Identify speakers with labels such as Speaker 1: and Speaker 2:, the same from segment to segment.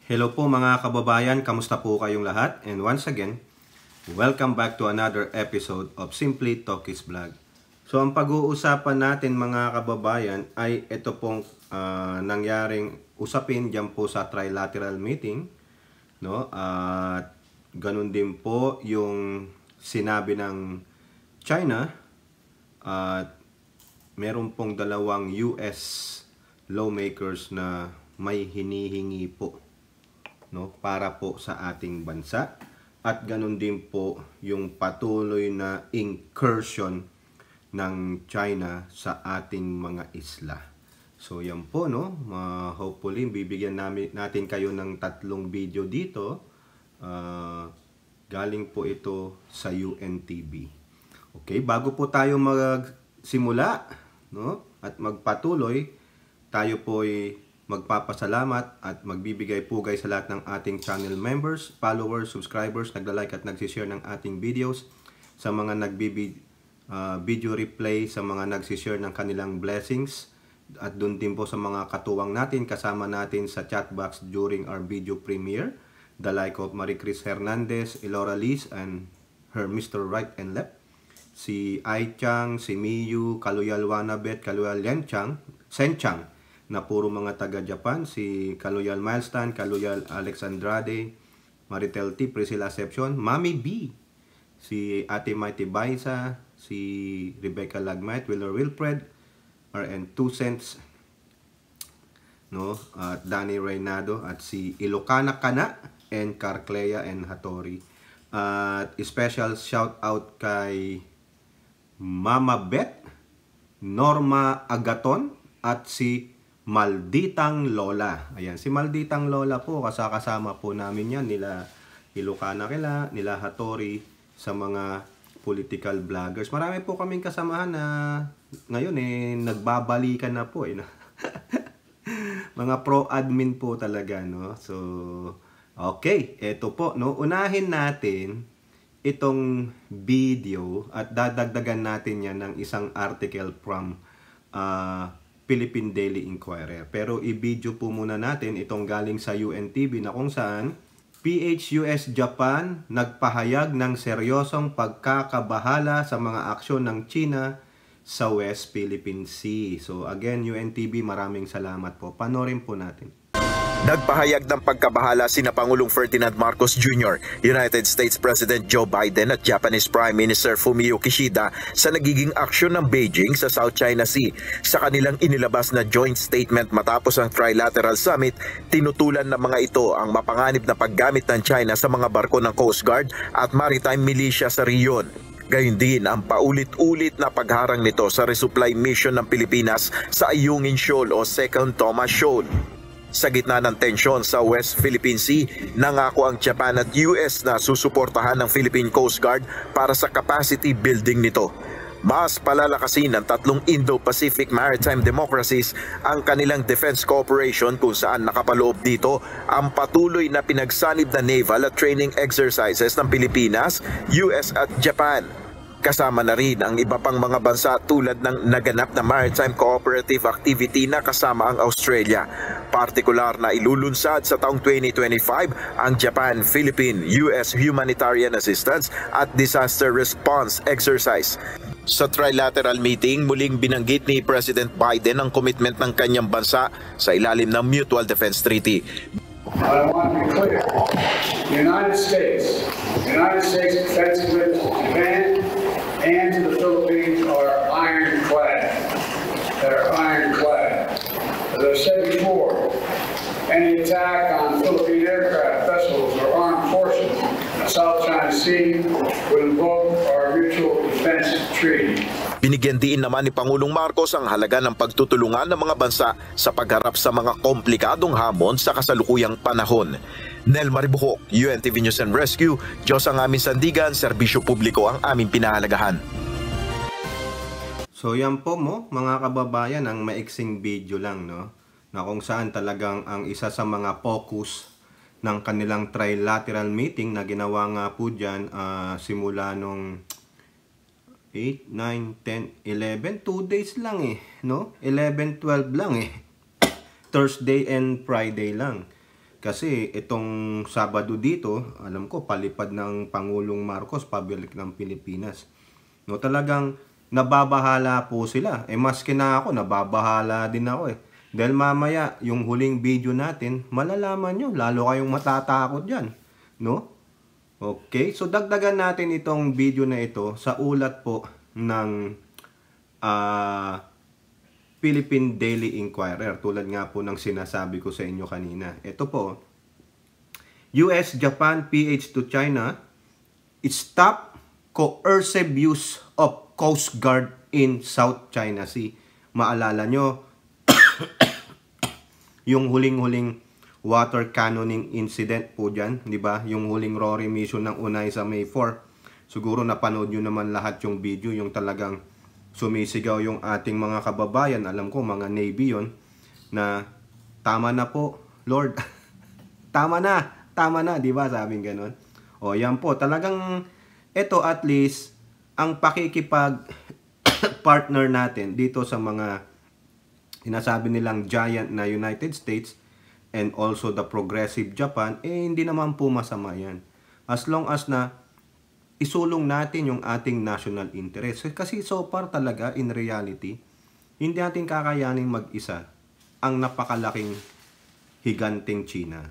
Speaker 1: Hello po mga kababayan, kamusta po kayong lahat? And once again, welcome back to another episode of Simply Talkies Vlog. So ang pag-uusapan natin mga kababayan ay ito pong nangyaring usapin dyan po sa trilateral meeting, no? At ganun din po yung sinabi ng China at meron pong dalawang US lawmakers na may hinihingi po, no, para po sa ating bansa, at ganun din po yung patuloy na incursion ng China sa ating mga isla. So yan po, no, hopefully bibigyan natin kayo ng tatlong video dito. Galing po ito sa UNTV. Okay, bago po tayo magsimula, no, at magpatuloy, tayo po ay magpapasalamat at magbibigay pugay sa lahat ng ating channel members, followers, subscribers, nagla-like at nagsishare ng ating videos, sa mga video replay, sa mga nagsishare ng kanilang blessings, at dun din po sa mga katuwang natin, kasama natin sa chat box during our video premiere, the like of Marie Chris Hernandez, Elora Liz, and her Mr. Right and Left, si Ai Chang, si Miyu, Kaluyal Wanabet, Kaluyal Senchang, na puro mga taga-Japan, si Kaluyal Milestone, Kaluyal Alex Andrade, Maritel T, Priscilla Acepcion, Mami B, si Ate Mighty Baisa, si Rebecca Lagmite, Willer Wilfred, RN 2 cents, no, at Danny Reynado, at si Ilocana Kana, and Carclea and Hattori. At special shout out kay Mama Beth, Norma Agaton, at si Malditang Lola. Ayan, si Malditang Lola po, kasama po namin yan, nila Ilocana Kila, nila Hattori, sa mga political vloggers. Marami po kaming kasamahan na ngayon nagbabalikan na po mga pro-admin po talaga, no? So, okay, eto po, no? Unahin natin itong video at dadagdagan natin yan ng isang article from Philippine Daily Inquirer. Pero i-video po muna natin itong galing sa UNTV na kung saan PH-US Japan nagpahayag ng seryosong pagkakabahala sa mga aksyon ng China sa West Philippine Sea. So again, UNTV, maraming salamat po. Panorin po natin.
Speaker 2: Nagpahayag ng pagkabahala sina Pangulong Ferdinand Marcos Jr., United States President Joe Biden at Japanese Prime Minister Fumio Kishida sa nagiging aksyon ng Beijing sa South China Sea. Sa kanilang inilabas na joint statement matapos ang Trilateral Summit, tinutulan ng mga ito ang mapanganib na paggamit ng China sa mga barko ng Coast Guard at maritime militia sa riyon. Gayun din ang paulit-ulit na pagharang nito sa resupply mission ng Pilipinas sa Ayungin Shoal o Second Thomas Shoal. Sa gitna ng tensyon sa West Philippine Sea, nangako ang Japan at US na susuportahan ng Philippine Coast Guard para sa capacity building nito. Mas palalakasin ng tatlong Indo-Pacific maritime democracies ang kanilang defense cooperation, kung saan nakapaloob dito ang patuloy na pinagsanib na naval at training exercises ng Pilipinas, US at Japan. Kasama na rin ang iba pang mga bansa tulad ng naganap na maritime cooperative activity na kasama ang Australia. Partikular na ilulunsad sa taong 2025 ang Japan-Philippine-US Humanitarian Assistance at Disaster Response Exercise. Sa trilateral meeting, muling binanggit ni President Biden ang commitment ng kanyang bansa sa ilalim ng Mutual Defense Treaty.
Speaker 3: I want to be clear. The United States defense commitments to Japan and to the Philippines are ironclad. They're ironclad. As I said before, any attack on Philippine aircraft, vessels, or armed forces in the South China Sea would invoke our Mutual Defense Treaty.
Speaker 2: Binigyan din naman ni Pangulong Marcos ang halaga ng pagtutulungan ng mga bansa sa pagharap sa mga komplikadong hamon sa kasalukuyang panahon. Nel Maribuhok, UNTV News and Rescue, Diyos ang aming sandigan, serbisyo publiko ang aming pinahalagahan.
Speaker 1: So yan po mga kababayan, ang maiksing video lang, no, na kung saan talagang ang isa sa mga focus ng kanilang trilateral meeting na ginawa nga po dyan simula nung 8, 9, 10, 11, 2 days lang no? 11, 12 lang Thursday and Friday lang. Kasi itong Sabado dito, alam ko palipad ng Pangulong Marcos pabalik ng Pilipinas. No, talagang nababahala po sila. Maski na ako, nababahala din ako eh. Dahil mamaya, yung huling video natin, malalaman nyo, lalo kayong matatakot dyan. No? Okay, so dagdagan natin itong video na ito sa ulat po ng Philippine Daily Inquirer. Tulad nga po ng sinasabi ko sa inyo kanina. Ito po, US, Japan, PH to China, stop coercive use of Coast Guard in South China Sea. Maalala nyo, yung huling-huling water cannoning incident po dyan, di ba? Yung huling Rory mission ng Unay sa May 4. Siguro napanood nyo naman lahat yung video, yung talagang sumisigaw yung ating mga kababayan. Alam ko, mga Navy yon, na tama na po, Lord. tama na, di ba? Sabing ganun. O, yan po, talagang ito at least, ang pakikipag partner natin dito sa mga sinasabi nilang giant na United States and also the progressive Japan, hindi naman po masama yan. As long as na isulong natin yung ating national interest. Kasi so far talaga, in reality, hindi natin kakayanin mag-isa ang napakalaking higanting China.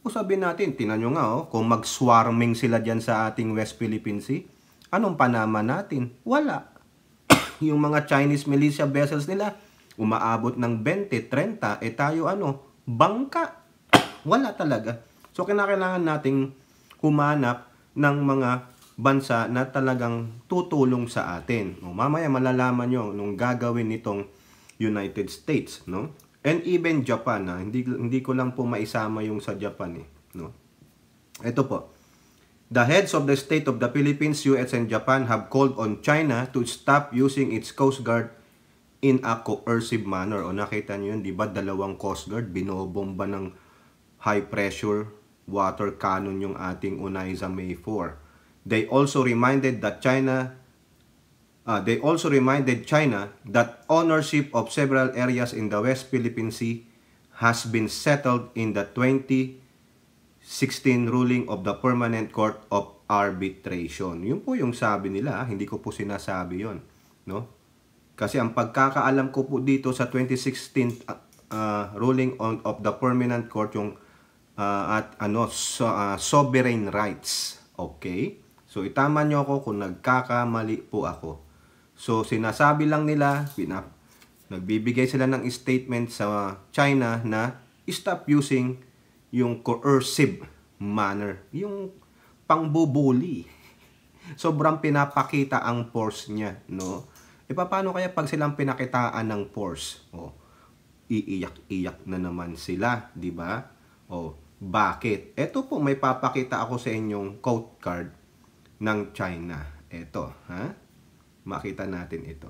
Speaker 1: O sabihin natin, tinan nyo nga, kung mag-swarming sila dyan sa ating West Philippine Sea, anong panama natin? Wala. Yung mga Chinese militia vessels nila, umaabot ng 20, 30, tayo bangka. Wala talaga. So, kinakailangan nating humanap ng mga bansa na talagang tutulong sa atin. Mamaya malalaman nyo nung gagawin nitong United States, no? And even Japan, hindi ko lang po maisama yung sa Japan, no? Ito po. The heads of the state of the Philippines, US, and Japan have called on China to stop using its Coast Guard in a coercive manner. O nakita nyo yun, di ba? Dalawang Coast Guard, binobomba ng high pressure water cannon yung ating Unay sa May 4. They also reminded China that ownership of several areas in the West Philippine Sea has been settled in the 2016 ruling of the Permanent Court of Arbitration. Yun po yung sabi nila, hindi ko po sinasabi yun, no? Kasi ang pagkakaalam ko po dito sa 2016 ruling of the Permanent Court yung sovereign rights. Okay? So itama nyo ako kung nagkakamali po ako. So sinasabi lang nila, nagbibigay sila ng statement sa China na stop using yung coercive manner, yung pangbubuli. Sobrang pinapakita ang force niya, no? Paano kaya pag silang pinakitaan ng force? Iiyak-iyak na naman sila, di ba? Bakit? Ito po, may papakita ako sa inyong quote card ng China. Ito, ha? Makita natin ito.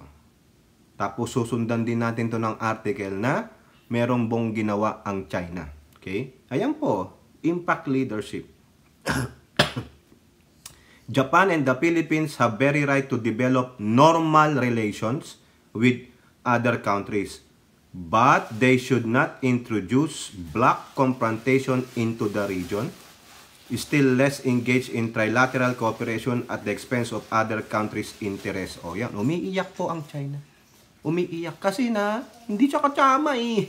Speaker 1: Tapos susundan din natin to ng article na merong bong ginawa ang China. Okay? Ayan po, impact leadership. Japan and the Philippines have very right to develop normal relations with other countries, but they should not introduce bloc confrontation into the region, still less engage in trilateral cooperation at the expense of other countries' interests. O yan, umiiyak po ang China. Umiiyak kasi na hindi siya kasama eh.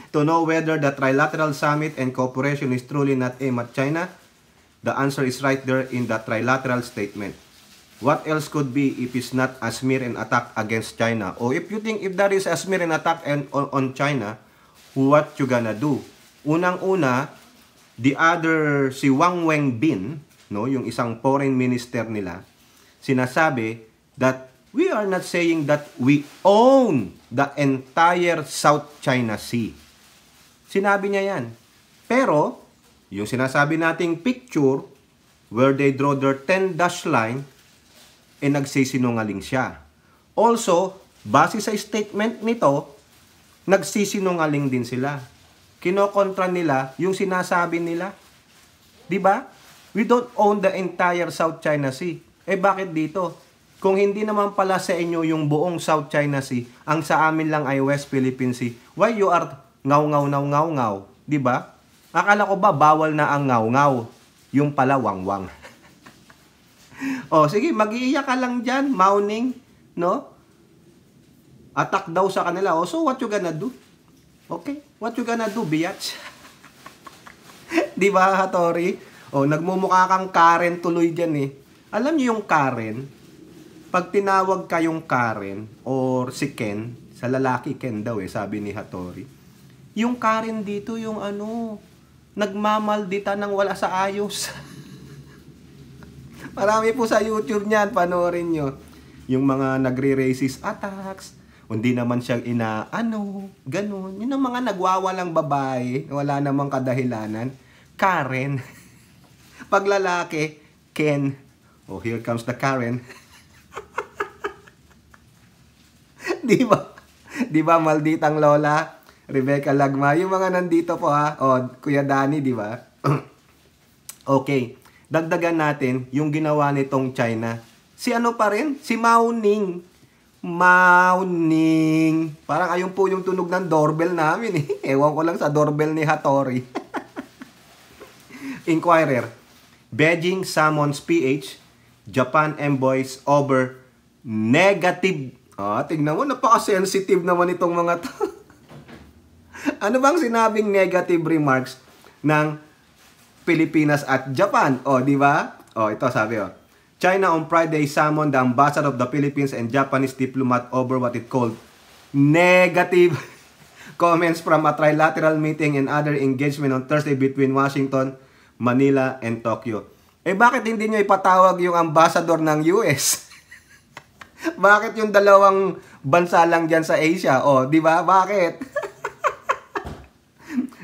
Speaker 1: To know whether the trilateral summit and cooperation is truly not aimed at China, the answer is right there in the trilateral statement. What else could be if it's not a smear and attack against China? Or if you think if there is a smear and attack on China, what you gonna do? Unang-una, si Wang Wenbin, no, yung isang foreign minister nila, sinasabi that we are not saying that we own the entire South China Sea. Sinabi niya yan. Pero, yung sinasabi nating picture, where they draw their 10 dash line, nagsisinungaling siya. Also, base sa statement nito, nagsisinungaling din sila. Kinokontra nila yung sinasabi nila. Diba? We don't own the entire South China Sea. Bakit dito? Kung hindi naman pala sa inyo yung buong South China Sea, ang sa amin lang ay West Philippine Sea, why you are ngaw-ngaw? Diba? Akala ko ba bawal na ang ngaw-ngaw? Yung pala wangwang. Sige, mag-iiyak ka lang dyan, Mao-Ning, no? Attack daw sa kanila. So what you gonna do? Okay, what you gonna do, biatch? Di ba, Hattori? Nagmumukha kang Karen tuloy dyan eh. Alam niyo yung Karen? Pag tinawag kayong Karen or si Ken, sa lalaki Ken daw sabi ni Hattori. Yung Karen dito, yung nagmamaldita ng wala sa ayos. Marami po sa YouTube niyan, panoorin nyo. Yung mga nagre-racist attacks, hindi naman siya ganun. Yun ang mga nagwawalang babae, wala namang kadahilanan. Karen. Pag lalaki, Ken. Here comes the Karen. Di ba? Di ba, malditang lola? Rebecca Lagma. Yung mga nandito po ha. Kuya Danny, di ba? Okay. Dagdagan natin yung ginawa nitong China. Si pa rin? Si Mao-Ning. Mao-Ning. Parang ayun po yung tunog ng doorbell namin eh. Ewan ko lang sa doorbell ni Hattori. Inquirer. Beijing summons PH. Japan envoys over negative. Tingnan mo, napaka-sensitive naman itong mga to. Ano bang sinabing negative remarks ng Pilipinas at Japan? Di ba? Ito sabi China on Friday summoned the ambassador of the Philippines and Japanese diplomat over what it called negative comments from a trilateral meeting and other engagement on Thursday between Washington, Manila, and Tokyo. Bakit hindi nyo ipatawag yung ambassador ng US? Bakit yung dalawang bansa lang dyan sa Asia? Di ba? Bakit?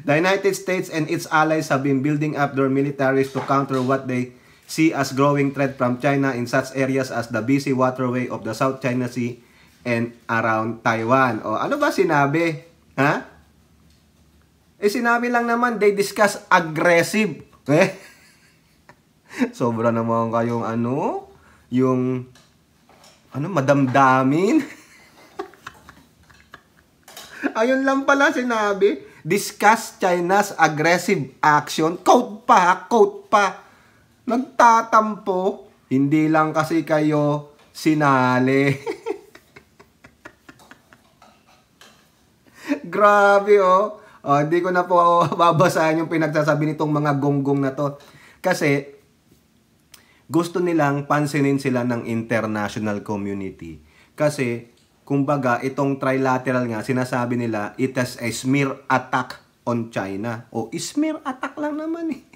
Speaker 1: The United States and its allies have been building up their militaries to counter what they see as growing threat from China in such areas as the busy waterway of the South China Sea and around Taiwan. Ano ba sinabi? Sinabi lang naman, they discuss aggressive. Sobra naman kayong madamdamin. Ayun lang pala sinabi. Discuss China's aggressive action. Quote pa. Nagtatampo. Hindi lang kasi kayo sinali. Grabe hindi ko na po babasahin yung pinagsasabi nitong mga gonggong na to. Kasi gusto nilang pansinin sila ng international community. Kasi kumbaga, itong trilateral nga, sinasabi nila, it is a smear attack on China. Smear attack lang naman eh.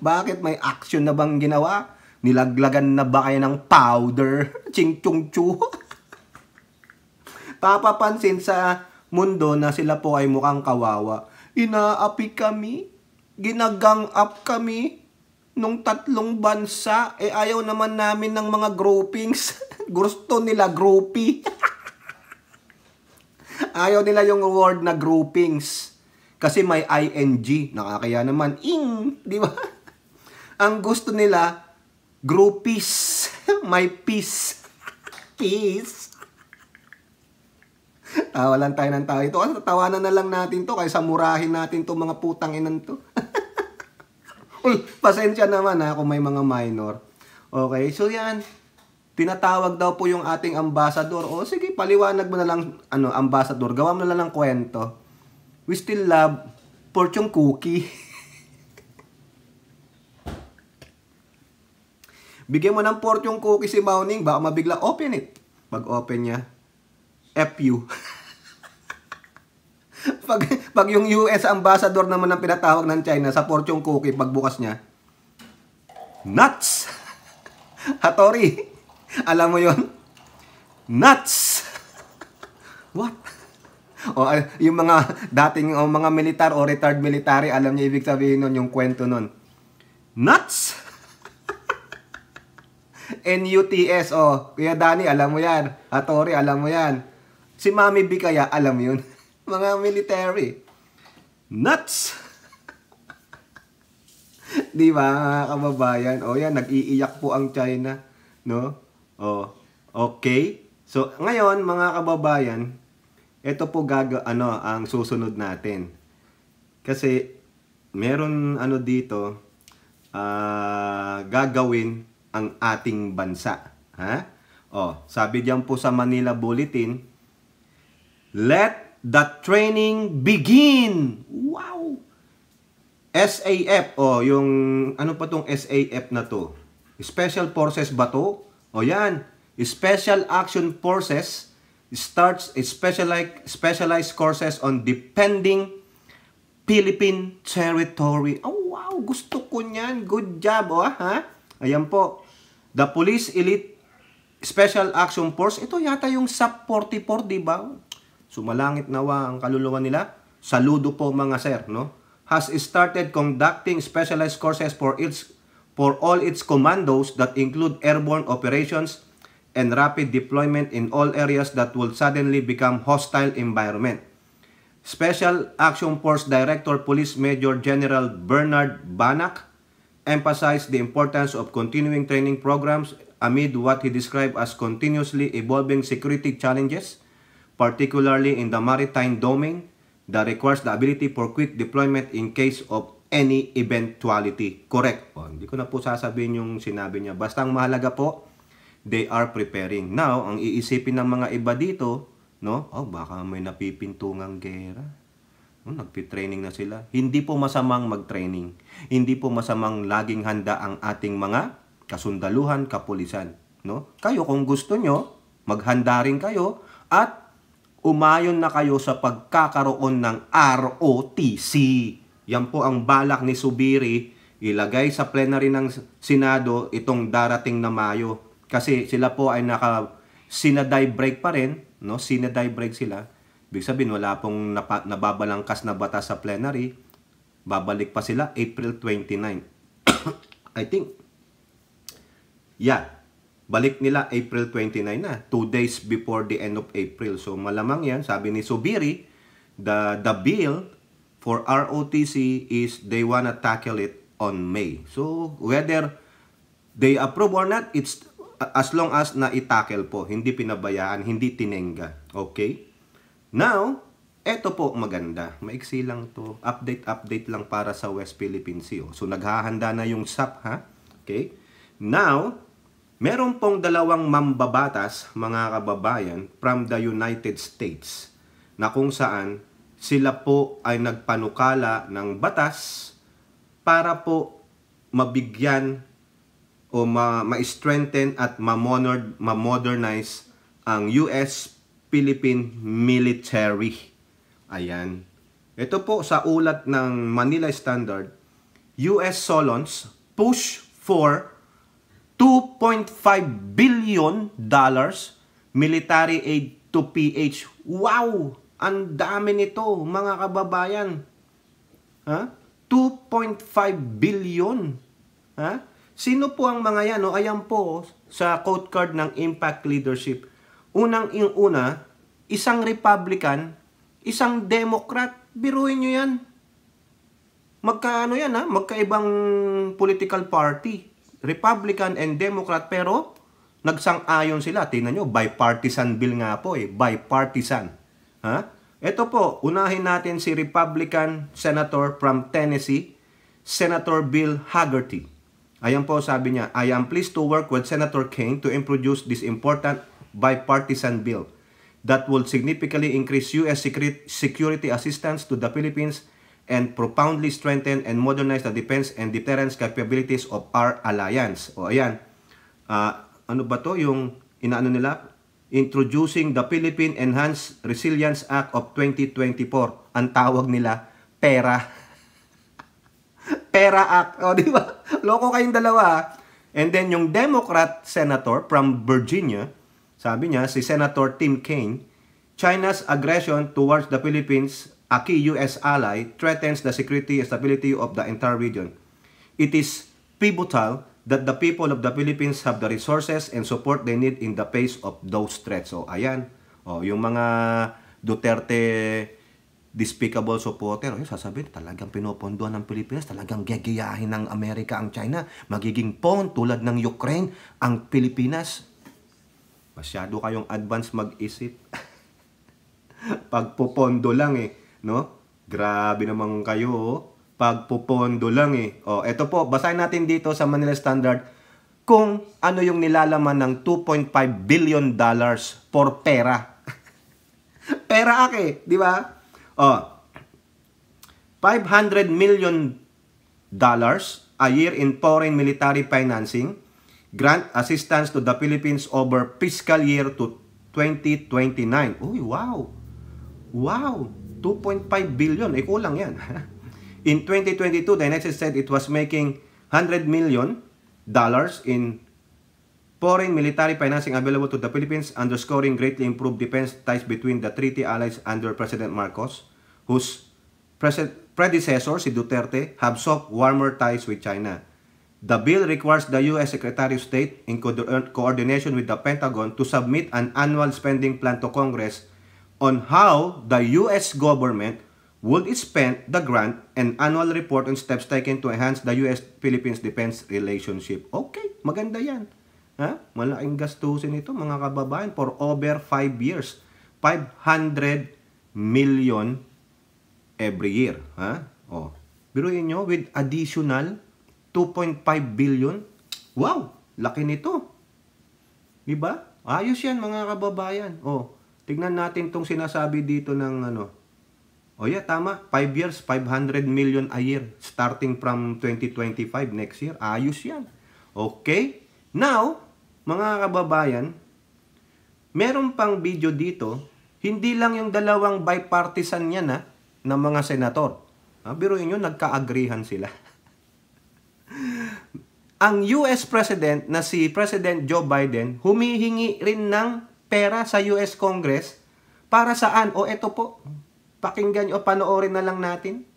Speaker 1: Bakit may action na bang ginawa? Nilaglagan na ba kayo ng powder? Ching chung chu. Papapansin sa mundo na sila po ay mukhang kawawa. Inaapi kami, ginagang up kami nung 3 bansa. Ayaw naman namin ng mga groupings. Gusto nila groupie. Ayaw nila yung word na groupings. Kasi may ing. Nakakaya naman, di ba? Ang gusto nila, groupies. May peace. Peace. Tawa lang tayo ng tawa. Ito kasi tawanan na lang natin to kaysa murahin natin to mga putang inan to. Pasensya naman kung may mga minor. Okay, so yan. Tinatawag daw po yung ating ambassador. Sige, paliwanag mo na lang, ambassador. Gawa mo na lang ng kwento. We still love fortune cookie. Bigyan mo ng fortune cookie si Mao-Ning, baka mabigla open it. Pag open niya, FU. pag yung US ambassador naman ang pinatawag ng China sa fortune cookie, pagbukas niya, nuts! Hattori! Alam mo yon? Nuts! What? Yung mga dating mga militar o retired military, alam niyo ibig sabihin nun, yung kwento nun. Nuts! NUTS, Kuya Danny, alam mo yan. Hattori, alam mo yan. Si Mami B kaya, alam yun. Mga military. Nuts! Di ba, mga kababayan? Yan, nag-iiyak po ang China. No? Okay. So, ngayon, mga kababayan, ito po ang susunod natin. Kasi meron ano dito gagawin ang ating bansa. Ha? Sabi diyan po sa Manila Bulletin, let the training begin. Wow! SAF, yung ano pa tong SAF na to? Special Forces ba to? Yan. Special Action Forces starts specialized courses on defending Philippine territory. Wow, gusto ko niyan. Good job, ha? Ayan po. The Police Elite Special Action Force, ito yata yung SAP 44, di ba? Sumalangit nawa ang kaluluwa nila. Saludo po mga sir, no? Has started conducting specialized courses for all its commandos that include airborne operations and rapid deployment in all areas that will suddenly become hostile environment. Special Action Force Director Police Major General Bernard Banach emphasized the importance of continuing training programs amid what he described as continuously evolving security challenges, particularly in the maritime domain, that requires the ability for quick deployment in case of any eventuality. Correct. Hindi ko na po sasabihin yung sinabi niya. Basta ang mahalaga po, they are preparing. Now, ang iisipin ng mga iba dito, no? Baka may napipintungang gera. Nagpi-training na sila. Hindi po masamang mag-training. Hindi po masamang laging handa ang ating mga kasundaluhan, kapulisan, no? Kayo kung gusto nyo, maghanda rin kayo at umayon na kayo sa pagkakaroon ng ROTC. Yan po ang balak ni Zubiri, ilagay sa plenary ng Senado itong darating na Mayo. Kasi sila po ay naka-sinaday break pa rin, no? Sinaday break sila. Ibig sabihin, wala pong nababalangkas na batas sa plenary. Babalik pa sila April 29. I think, balik nila April 29 na. 2 days before the end of April. So malamang yan, sabi ni Zubiri, the bill for ROTC is they wanna tackle it on May. So whether they approve or not, it's as long as na-tackle po. Hindi pinabayaan, hindi tinengga. Okay? Now, eto po maganda. Maiksi lang to. Update lang para sa West Philippine Sea. So naghahanda na yung SAP, ha? Okay? Now, meron pong dalawang mambabatas, mga kababayan, from the United States, na kung saan sila po ay nagpanukala ng batas para po mabigyan o ma-strengthen at ma-modernize ang US-Philippine military. Ayan. Ito po sa ulat ng Manila Standard, US Solons push for $2.5 billion military aid to PH. Wow! Ang dami nito, mga kababayan. 2.5 billion. Sino po ang mga yan? Ayan po sa quote card ng Impact Leadership. Unang-una, isang Republican, isang Democrat. Biruin nyo yan. Magkaano yan, magkaibang political party. Republican and Democrat, pero nagsang-ayon sila. Tingnan nyo, bipartisan bill nga po bipartisan. Ito po, unahin natin si Republican Senator from Tennessee, Senator Bill Hagerty. Ayan po, sabi niya, I am pleased to work with Senator Kaine to introduce this important bipartisan bill that will significantly increase U.S. security assistance to the Philippines and profoundly strengthen and modernize the defense and deterrence capabilities of our alliance. Ayan. Ano ba to? Yung inaano nila? Introducing the Philippine Enhanced Resilience Act of 2024. Ang tawag nila, PERA. PERA Act. Di ba? Loko kayong dalawa. And then yung Democrat Senator from Virginia, sabi niya, si Senator Tim Kaine, China's aggression towards the Philippines, a key U.S. ally, threatens the security and stability of the entire region. It is pivotal that the people of the Philippines have the resources and support they need in the face of those threats. So, ayan. Yung mga Duterte despicable supporter, sasabihin, talagang pinopondohan ng Pilipinas, talagang gegiyahin ng Amerika ang China, magiging pawn tulad ng Ukraine, ang Pilipinas. Masyado kayong advance mag-isip. Pagpopondo lang no? Grabe naman kayo, oh. Pagpupondo lang eh. Oh, ito po, basahin natin dito sa Manila Standard kung ano yung nilalaman ng $2.5 billion for pera. Pera ake, di ba? Oh, $500 million a year in foreign military financing, grant assistance to the Philippines over fiscal year to 2029. Uy, wow! Wow! 2.5 billion. Eh, kulang yan. In 2022, the United States, it was making $100 million in foreign military financing available to the Philippines, underscoring greatly improved defense ties between the treaty allies under President Marcos, whose predecessor, si Duterte, have sought warmer ties with China. The bill requires the U.S. Secretary of State, in coordination with the Pentagon, to submit an annual spending plan to Congress on how the U.S. government would spend the grant and annual report on steps taken to enhance the U.S.-Philippines defense relationship. Okay, maganda yan. Ha? Malaking gastusin ito, mga kababayan, for over 5 years. 500 million every year. Ha? Oh. Biruin nyo, with additional 2.5 billion. Wow! Laki nito. Diba? Ayos yan, mga kababayan. Oh, tignan natin tong sinasabi dito ng ano. Oh yeah, tama. 5 years, 500 million a year. Starting from 2025 next year. Ayos yan. Okay? Now, mga kababayan, meron pang video dito. Hindi lang yung dalawang bipartisan yan ng mga senator. Biruin nyo, nagka-agreehan sila. Ang US President na si President Joe Biden, humihingi rin ng pera sa US Congress para saan? O eto po, pakinggan o panoorin na lang natin.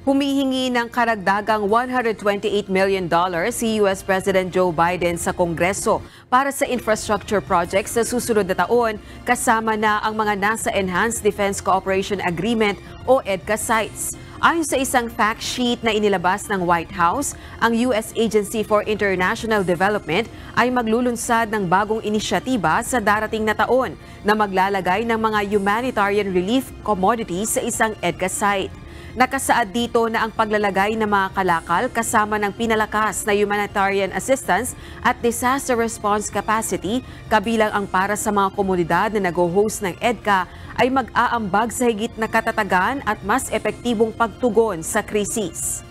Speaker 4: Humihingi ng karagdagang $128 million si US President Joe Biden sa Kongreso para sa infrastructure projects sa susunod na taon, kasama na ang mga nasa Enhanced Defense Cooperation Agreement o EDCA sites. Ayon sa isang fact sheet na inilabas ng White House, ang US Agency for International Development ay maglulunsad ng bagong inisyatiba sa darating na taon na maglalagay ng mga humanitarian relief commodities sa isang EDCA site. Nakasaad dito na ang paglalagay ng mga kalakal kasama ng pinalakas na humanitarian assistance at disaster response capacity, kabilang ang para sa mga komunidad na nag-host ng EDCA, ay mag-aambag sa higit na katatagan at mas epektibong pagtugon sa krisis.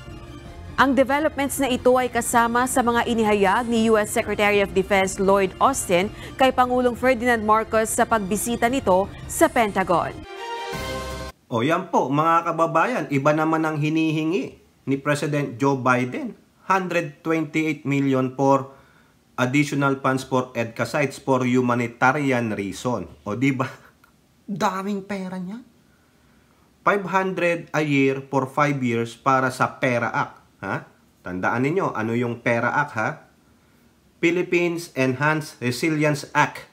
Speaker 4: Ang developments na ito ay kasama sa mga inihayag ni US Secretary of Defense Lloyd Austin kay Pangulong Ferdinand Marcos sa pagbisita nito sa Pentagon.
Speaker 1: O yan po, mga kababayan, iba naman ang hinihingi ni President Joe Biden. 128 million for additional funds for EDCA sites for humanitarian reason. O di ba? Daming pera niya. 500 a year for 5 years para sa PERA Act. Ha? Tandaan ninyo, ano yung PERA Act, ha? Philippines Enhanced Resilience Act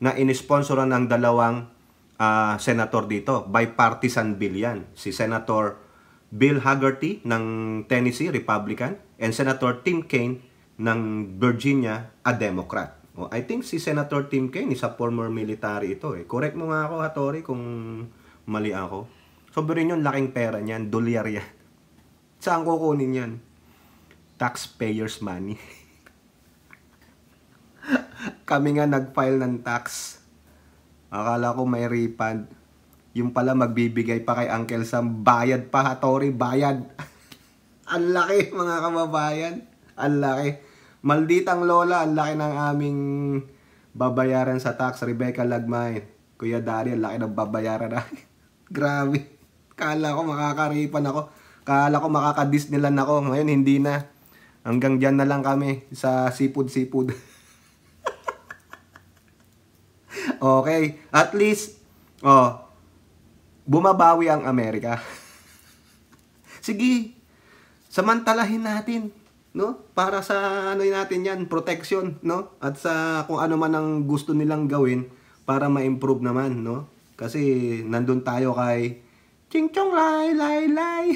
Speaker 1: na inisponsoran ng dalawang senator dito. Bipartisan bill yan. Si Senator Bill Hagerty ng Tennessee, Republican, and Senator Tim Kaine ng Virginia, a Democrat. I think si Senator Tim Kaine is a former military ito. Correct mo nga ako, Hattori, kung mali ako. Sobrang yun, laking pera niyan, dolyar yan. Saan kukunin yan? Taxpayers' money. Kami nga nag-file ng tax. Akala ko may refund. Yung pala magbibigay pa kay Uncle Sam. Bayad pa, Hattori, bayad. Ang laki, mga kababayan. Ang laki. Malditang lola, ang laki ng aming babayaran sa tax. Rebecca Lagmay, Kuya Dari, ang laki ng babayaran na. Grabe. Kala ko makaka-refund ako. Kala ko makaka-Disneyland ako. Ngayon hindi na. Hanggang dyan na lang kami sa seafood. Okay. At least, bumabawi ang Amerika. Sige. Samantalahin natin, no? Para sa ano natin yan, protection, no? At sa kung ano man ang gusto nilang gawin para ma-improve naman, no? Kasi nandun tayo kay Ching Chong Lai Lai Lai.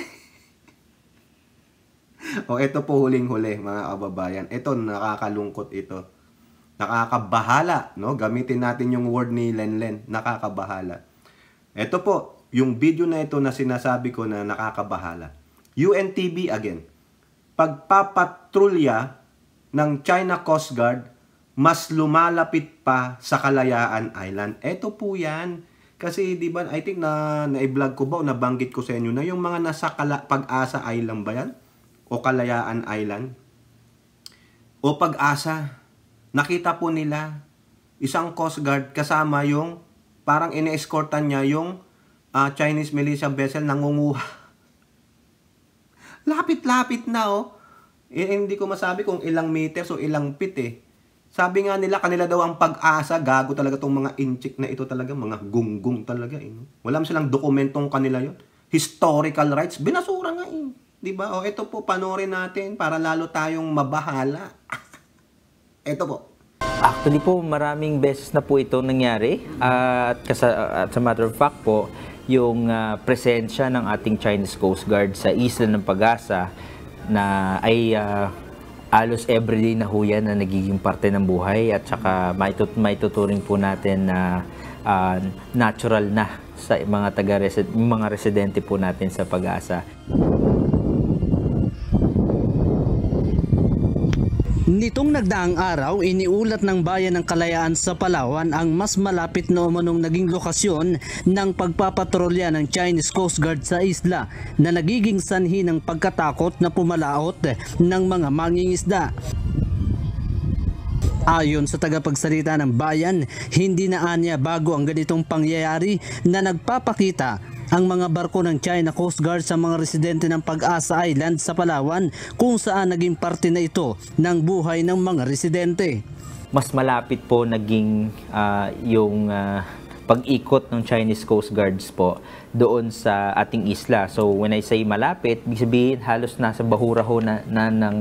Speaker 1: Ito po huling-huli, mga kababayan. Ito, nakakalungkot ito. Nakakabahala, no? Gamitin natin yung word ni Lenlen, nakakabahala. Ito po, yung video na ito na sinasabi ko na nakakabahala. UNTB again. Pagpapatrolya ng China Coast Guard mas lumalapit pa sa Kalayaan Island. Ito po yan. Kasi di ba, I think na-vlog ko ba o nabanggit ko sa inyo na yung mga nasa Pag-asa Island ba yan? O Kalayaan Island? O Pag-asa. Nakita po nila isang Coast Guard kasama yung parang ine-escortan niya yung Chinese militia vessel nangunguha. Lapit-lapit na oh. Hindi ko masabi kung ilang meters o ilang feet eh. Sabi nga nila, kanila daw ang Pag-asa. Gago talaga tong mga inchik na ito talaga. Mga gunggong talaga eh. No? Wala silang dokumentong kanila yon. Historical rights. Binasura nga eh. Diba? O ito po, panoorin natin para lalo tayong mabahala. Ito po.
Speaker 5: Actually po, maraming beses na po ito nangyari. At sa matter of fact po, yung presensya ng ating Chinese Coast Guard sa isla ng Pag-asa na ay halos everyday na ho yan na nagiging parte ng buhay at saka maituturing po natin na natural na sa mga residente po natin sa Pag-asa.
Speaker 6: Nitong nagdaang araw, iniulat ng Bayan ng Kalayaan sa Palawan ang mas malapit na umanong naging lokasyon ng pagpapatrolya ng Chinese Coast Guard sa isla na nagiging sanhi ng pagkatakot na pumalaot ng mga mangingisda. Ayon sa tagapagsalita ng bayan, hindi na anya bago ang ganitong pangyayari na nagpapakita ang mga barko ng China Coast Guard sa mga residente ng Pag-asa Island sa Palawan kung saan naging parte na ito ng buhay ng mga residente.
Speaker 5: Mas malapit po naging yung pag-ikot ng Chinese Coast Guards po doon sa ating isla. So when I say malapit, ibig sabihin halos nasa bahura ho ng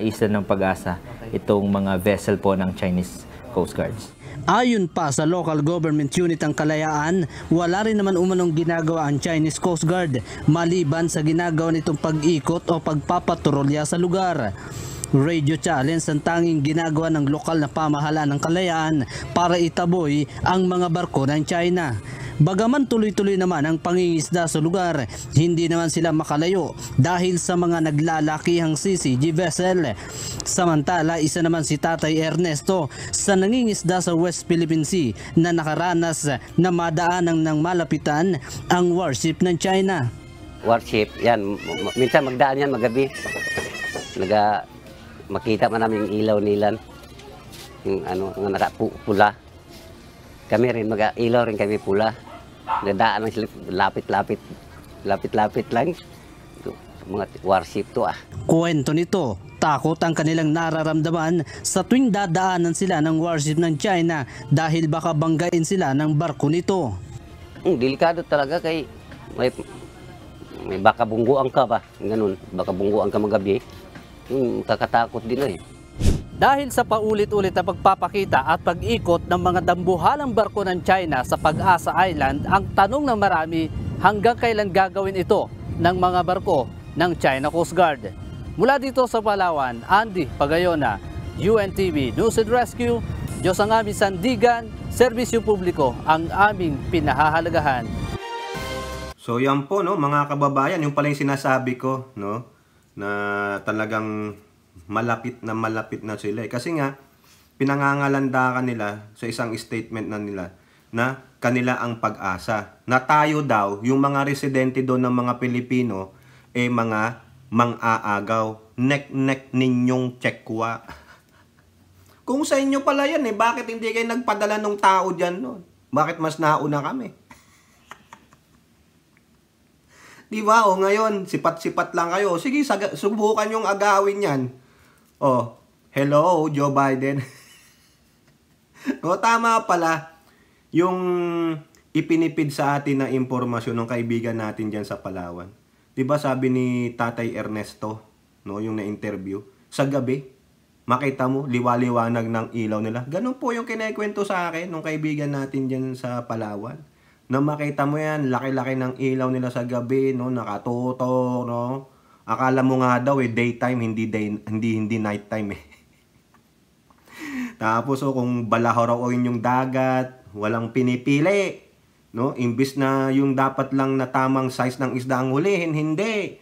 Speaker 5: isla ng Pag-asa itong mga vessel po ng Chinese Coast Guards.
Speaker 6: Ayon pa sa local government unit ng Kalayaan, wala rin naman umanong ginagawa ang Chinese Coast Guard maliban sa ginagawa nitong pag-ikot o pagpapatrolya sa lugar. Radio challenge ang tanging ginagawa ng lokal na pamahalaan ng Kalayaan para itaboy ang mga barko ng China. Bagaman tuloy-tuloy naman ang pangingisda sa lugar, hindi naman sila makalayo dahil sa mga naglalakihang CCG vessel. Samantala, isa naman si Tatay Ernesto sa nangingisda sa West Philippine Sea na nakaranas na madaanan ng malapitan ang warship ng China.
Speaker 7: Warship, yan. Minsan magdaan yan magabi. Makita man namin yung ilaw nilan. Yung ang nakapula. Kami rin, ilaw rin kami pula. Nadaan lang sila, lapit-lapit lang. Mga warship to ah.
Speaker 6: Kwento nito, takot ang kanilang nararamdaman sa tuwing dadaanan sila ng warship ng China dahil baka banggain sila ng barko nito.
Speaker 7: Delikado talaga kay may baka bungguan ka ba, ganun, baka bungguan ka magabi. Kakatakot din eh.
Speaker 6: Dahil sa paulit-ulit na pagpapakita at pag-ikot ng mga dambuhalang barko ng China sa Pag-asa Island, ang tanong ng marami, hanggang kailan gagawin ito ng mga barko ng China Coast Guard? Mula dito sa Palawan, Andy Pagayona, UNTV News and Rescue. Diyos ang aming sandigan, serbisyo publiko ang aming pinahahalagahan.
Speaker 1: So yan po no mga kababayan, yung pala yung sinasabi ko no na talagang malapit na sila. Kasi nga, pinangangalandakan nila sa isang statement na nila na kanila ang pag-asa. Na tayo daw, yung mga residente doon ng mga Pilipino, mga mang-aagaw. Nek-nek ninyong tsekwa. Kung sa inyo pala yan bakit hindi kayo nagpadala ng tao dyan noon? Bakit mas nauna kami? Diba? O ngayon, sipat-sipat lang kayo. Sige, subukan yung agawin yan. Oh, hello, Joe Biden. O, tama pala. Yung ipinipid sa atin na impormasyon ng kaibigan natin dyan sa Palawan. Diba sabi ni Tatay Ernesto, no, yung na-interview, sa gabi, makita mo, liwaliwanag ng ilaw nila. Ganun po yung kinekwento sa akin ng kaibigan natin dyan sa Palawan. Na makita mo yan, laki-laki ng ilaw nila sa gabi, no, nakatuto, no. Akala mo nga daw daytime, hindi nighttime eh. Tapos kung balaharawin yung dagat, walang pinipili. No? Imbis na yung dapat lang na tamang size ng isda ang hulihin, hindi.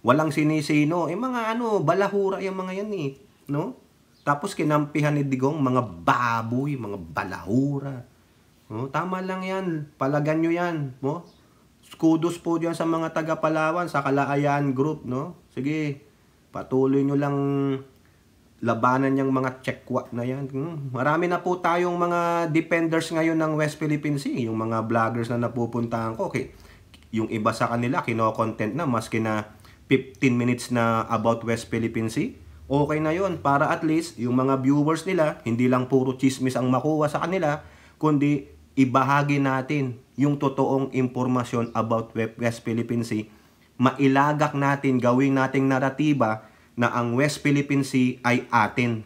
Speaker 1: Walang sinisino. Mga balahura yung mga yan eh. No? Tapos kinampihan ni Digong, mga baboy, mga balahura. No? Tama lang yan. Palagan nyo yan. No? Kudos po dyan sa mga taga-Palawan, sa Kalayaan Group. No? Sige, patuloy nyo lang labanan yung mga Chekwa na yan. Marami na po tayong mga defenders ngayon ng West Philippine Sea. Yung mga vloggers na napupuntahan ko. Okay. Yung iba sa kanila, kino-content na maski na 15 minutes na about West Philippine Sea. Okay na yon para at least yung mga viewers nila, hindi lang puro chismis ang makuha sa kanila, kundi ibahagi natin yung totoong impormasyon about West Philippine Sea. Mailagak natin, gawing nating naratiba na ang West Philippine Sea ay atin.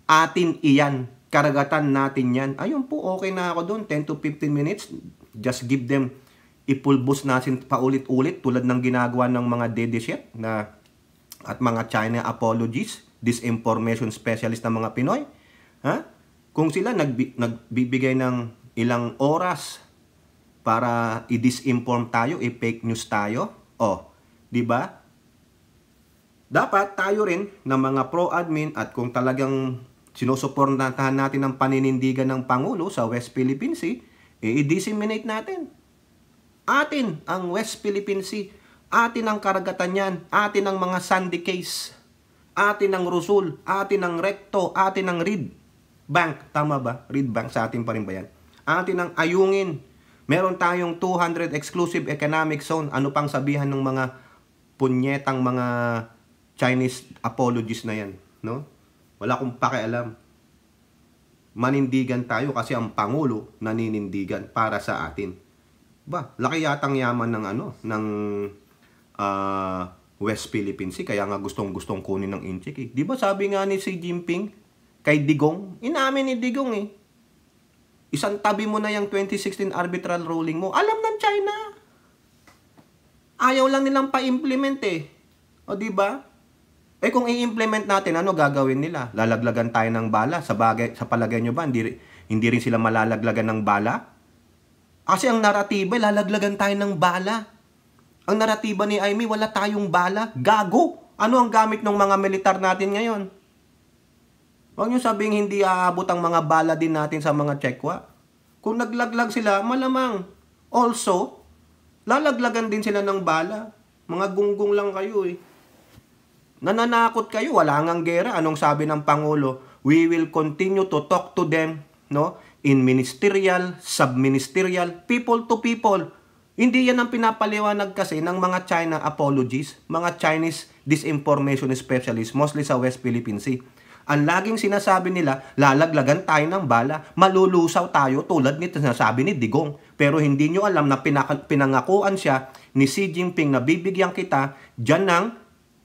Speaker 1: Atin iyan. Karagatan natin yan. Ayun po, okay na ako doon. 10 to 15 minutes. Just give them, ipulbos natin paulit-ulit tulad ng ginagawa ng mga dedeship na at mga China apologies, disinformation specialist ng mga Pinoy. Ha? Kung sila nagbibigay ng ilang oras para i-disinform tayo, i-fake news tayo, di ba? Dapat tayo rin na mga pro-admin at kung talagang sinusuportahan natin ang paninindigan ng Pangulo sa West Philippine Sea, i-disseminate natin. Atin ang West Philippine Sea. Atin ang karagatan yan. Atin ang mga sandy case. Atin ang Rusul. Atin ang Recto. Atin ang Reed Bank. Tama ba? Reed Bank sa atin pa rin ba yan? Atin ang Ayungin. Meron tayong 200 exclusive economic zone. Ano pang sabihan ng mga punyetang mga Chinese apologies na yan, no? Wala akong pakialam. Manindigan tayo kasi ang Pangulo naninindigan para sa atin. Ba, laki yatang yaman ng West Philippine Sea, kaya nga gustong-gustong kunin ng Inchik. Di ba sabi nga ni Xi Jinping kay Digong, inamin ni Digong isang tabi mo na yung 2016 arbitral ruling mo. Alam ng China. Ayaw lang nilang pa-implement O di ba? Kung i-implement natin, ano gagawin nila? Lalaglagan tayo ng bala? Sa palagay nyo ba, hindi rin sila malalaglagan ng bala? Kasi ang naratiba, lalaglagan tayo ng bala. Ang naratiba ni Aimee, wala tayong bala. Gago! Ano ang gamit ng mga militar natin ngayon? Huwag nyo sabing hindi aabot ang mga bala din natin sa mga Chekwa. Kung naglaglag sila, malamang. Also, lalaglagan din sila ng bala. Mga gunggong lang kayo Nananakot kayo, wala ngang gera. Anong sabi ng Pangulo? We will continue to talk to them, no? In ministerial, subministerial, people to people. Hindi yan ang pinapaliwanag kasi ng mga China apologies, mga Chinese disinformation specialists, mostly sa West Philippine Sea. Ang laging sinasabi nila, lalaglagan tayo ng bala, malulusaw tayo tulad nito sinasabi ni Digong. Pero hindi nyo alam na pinangakuan siya ni Xi Jinping na bibigyan kita dyan ng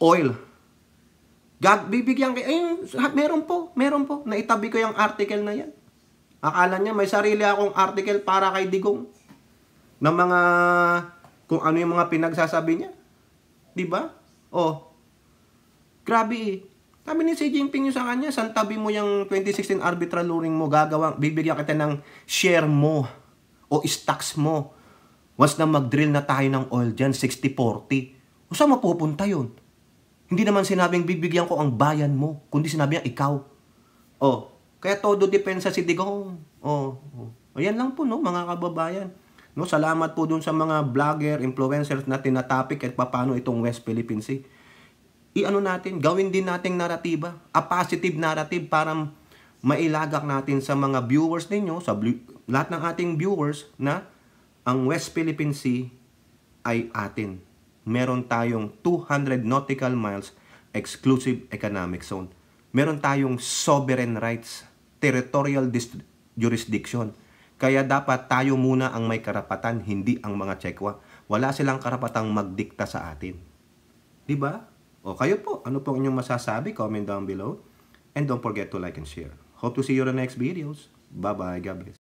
Speaker 1: oil. Bibigyan kayo, meron po, naitabi ko yung article na yan. Akala niya may sarili akong article para kay Digong na mga, kung ano yung mga pinagsasabi niya. Diba? Grabe Sabi ni Xi Jinping yung sa kanya, santabi mo yung 2016 arbitral ruling mo, bibigyan kita ng share mo o stocks mo. Once na mag-drill na tayo ng oil dyan, 60-40. O saan mapupunta yun? Hindi naman sinabing bibigyan ko ang bayan mo, kundi sinabing ikaw. Kaya todo depensa si Digong. Ayan lang po, no, mga kababayan. No, salamat po dun sa mga vlogger, influencers na tinatopic at paano itong West Philippine Sea. Gawin din nating naratiba, a positive narrative para mailagak natin sa mga viewers ninyo, sa lahat ng ating viewers na ang West Philippine Sea ay atin. Meron tayong 200 nautical miles exclusive economic zone. Meron tayong sovereign rights, territorial jurisdiction. Kaya dapat tayo muna ang may karapatan, hindi ang mga Chekwa. Wala silang karapatang magdikta sa atin. Diba? Kayo po, ano po inyong masasabi? Comment down below. And don't forget to like and share. Hope to see you in the next videos. Bye-bye. God bless.